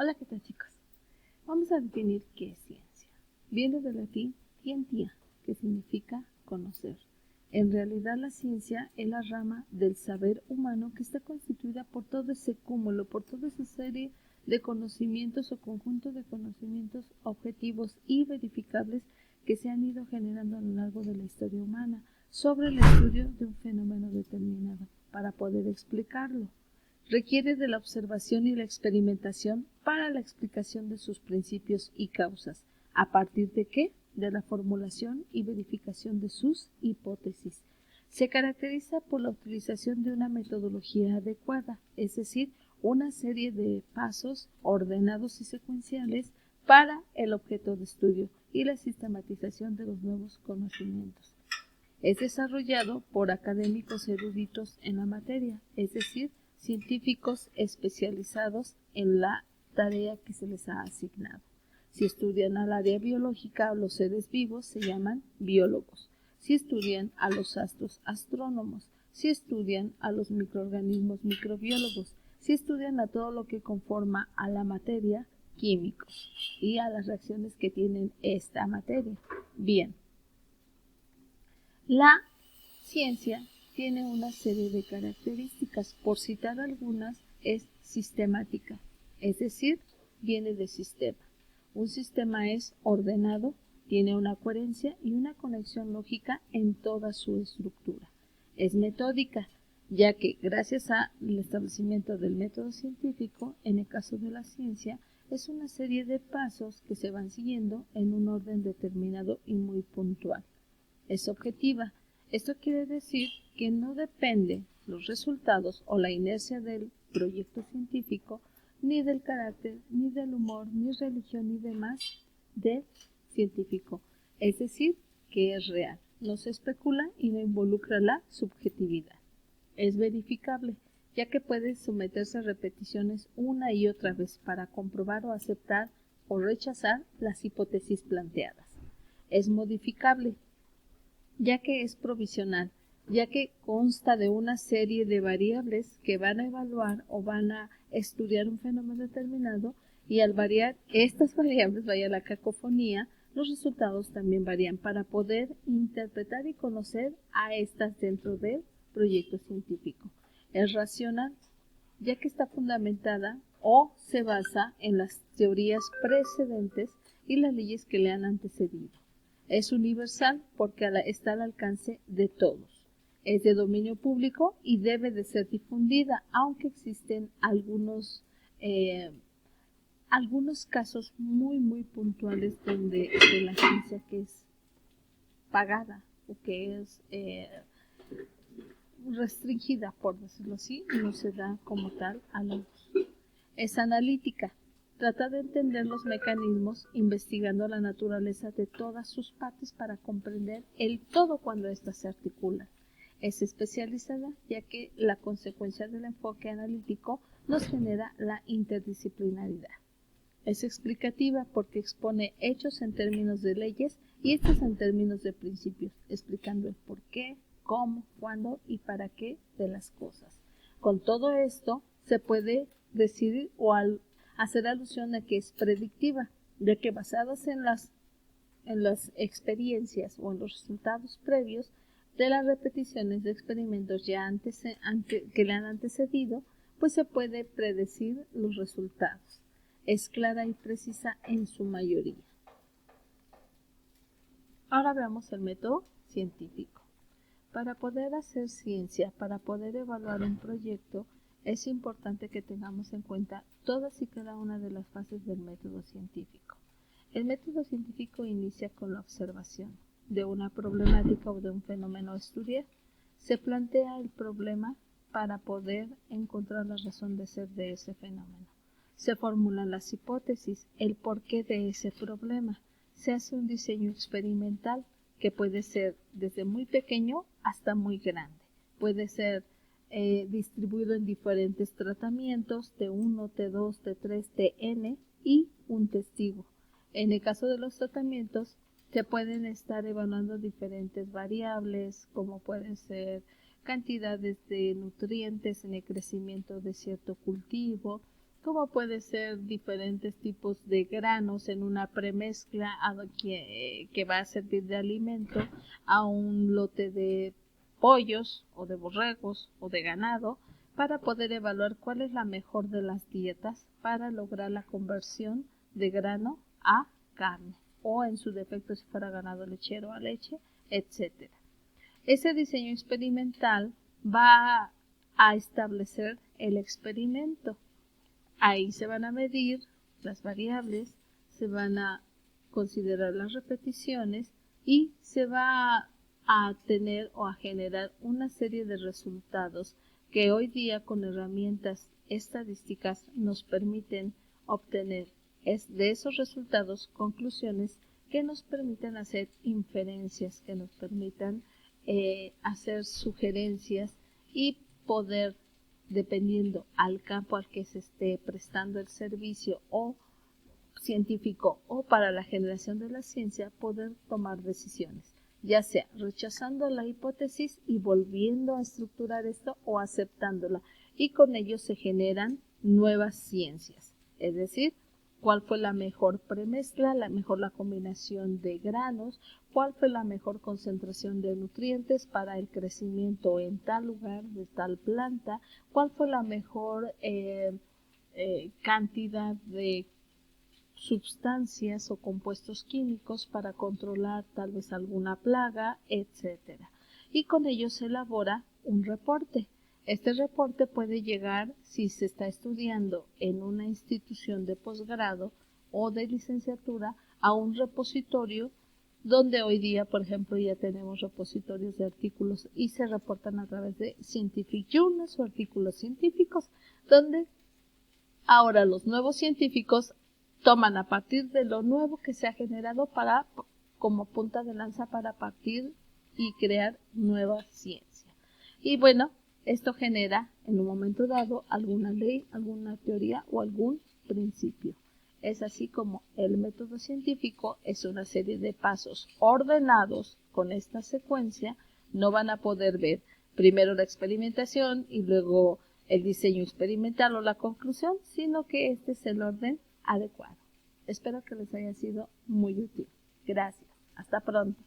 Hola, ¿qué tal, chicos? Vamos a definir qué es ciencia. Viene del latín scientia, que significa conocer. En realidad, la ciencia es la rama del saber humano que está constituida por todo ese cúmulo, por toda esa serie de conocimientos o conjunto de conocimientos objetivos y verificables que se han ido generando a lo largo de la historia humana sobre el estudio de un fenómeno determinado para poder explicarlo. Requiere de la observación y la experimentación para la explicación de sus principios y causas. ¿A partir de qué? De la formulación y verificación de sus hipótesis. Se caracteriza por la utilización de una metodología adecuada, es decir, una serie de pasos ordenados y secuenciales para el objeto de estudio y la sistematización de los nuevos conocimientos. Es desarrollado por académicos eruditos en la materia, es decir, científicos especializados en la tarea que se les ha asignado. Si estudian al área biológica o los seres vivos, se llaman biólogos. Si estudian a los astros, astrónomos. Si estudian a los microorganismos, microbiólogos. Si estudian a todo lo que conforma a la materia, químicos. Y a las reacciones que tienen esta materia. Bien. La ciencia tiene una serie de características, por citar algunas, es sistemática, es decir, viene de sistema. Un sistema es ordenado, tiene una coherencia y una conexión lógica en toda su estructura. Es metódica, ya que gracias al establecimiento del método científico, en el caso de la ciencia, es una serie de pasos que se van siguiendo en un orden determinado y muy puntual. Es objetiva. Esto quiere decir que no depende los resultados o la inercia del proyecto científico, ni del carácter, ni del humor, ni religión, ni demás del científico. Es decir, que es real. No se especula y no involucra la subjetividad. Es verificable, ya que puede someterse a repeticiones una y otra vez para comprobar o aceptar o rechazar las hipótesis planteadas. Es modificable, ya que es provisional, ya que consta de una serie de variables que van a evaluar o van a estudiar un fenómeno determinado, y al variar estas variables, vaya la cacofonía, los resultados también varían para poder interpretar y conocer a estas dentro del proyecto científico. Es racional, ya que está fundamentada o se basa en las teorías precedentes y las leyes que le han antecedido. Es universal porque está al alcance de todos. Es de dominio público y debe de ser difundida, aunque existen algunos casos muy puntuales donde de la ciencia que es pagada o que es restringida, por decirlo así, no se da como tal a la luz. Es analítica. Trata de entender los mecanismos investigando la naturaleza de todas sus partes para comprender el todo cuando éstas se articulan. Es especializada, ya que la consecuencia del enfoque analítico nos genera la interdisciplinaridad. Es explicativa porque expone hechos en términos de leyes y estos en términos de principios, explicando el por qué, cómo, cuándo y para qué de las cosas. Con todo esto se puede decir o hacer alusión a que es predictiva, ya que basadas en las experiencias o en los resultados previos de las repeticiones de experimentos ya que le han antecedido, pues se puede predecir los resultados. Es clara y precisa en su mayoría. Ahora veamos el método científico. Para poder hacer ciencia, para poder evaluar un proyecto, es importante que tengamos en cuenta todas y cada una de las fases del método científico. El método científico inicia con la observación de una problemática o de un fenómeno a estudiar. Se plantea el problema para poder encontrar la razón de ser de ese fenómeno. Se formulan las hipótesis, el porqué de ese problema. Se hace un diseño experimental que puede ser desde muy pequeño hasta muy grande. Puede ser distribuido en diferentes tratamientos, T1, T2, T3, Tn y un testigo. En el caso de los tratamientos, se pueden estar evaluando diferentes variables, como pueden ser cantidades de nutrientes en el crecimiento de cierto cultivo, como puede ser diferentes tipos de granos en una premezcla que va a servir de alimento a un lote de pollos o de borregos o de ganado, para poder evaluar cuál es la mejor de las dietas para lograr la conversión de grano a carne, o en su defecto si fuera ganado lechero a leche, etcétera. Ese diseño experimental va a establecer el experimento. Ahí se van a medir las variables, se van a considerar las repeticiones y se va a tener o a generar una serie de resultados que hoy día con herramientas estadísticas nos permiten obtener de esos resultados conclusiones que nos permiten hacer inferencias, que nos permitan hacer sugerencias y poder, dependiendo al campo al que se esté prestando el servicio o científico o para la generación de la ciencia, poder tomar decisiones, ya sea rechazando la hipótesis y volviendo a estructurar esto o aceptándola, y con ello se generan nuevas ciencias, es decir, cuál fue la mejor premezcla, la combinación de granos, cuál fue la mejor concentración de nutrientes para el crecimiento en tal lugar de tal planta, cuál fue la mejor cantidad de sustancias o compuestos químicos para controlar tal vez alguna plaga, etcétera. Y con ello se elabora un reporte. Este reporte puede llegar, si se está estudiando en una institución de posgrado o de licenciatura, a un repositorio donde hoy día, por ejemplo, ya tenemos repositorios de artículos y se reportan a través de Scientific Journals o artículos científicos, donde ahora los nuevos científicos toman a partir de lo nuevo que se ha generado como punta de lanza para partir y crear nueva ciencia. Y bueno, esto genera en un momento dado alguna ley, alguna teoría o algún principio. Es así como el método científico es una serie de pasos ordenados con esta secuencia. No van a poder ver primero la experimentación y luego el diseño experimental o la conclusión, sino que este es el orden adecuado. Espero que les haya sido muy útil. Gracias. Hasta pronto.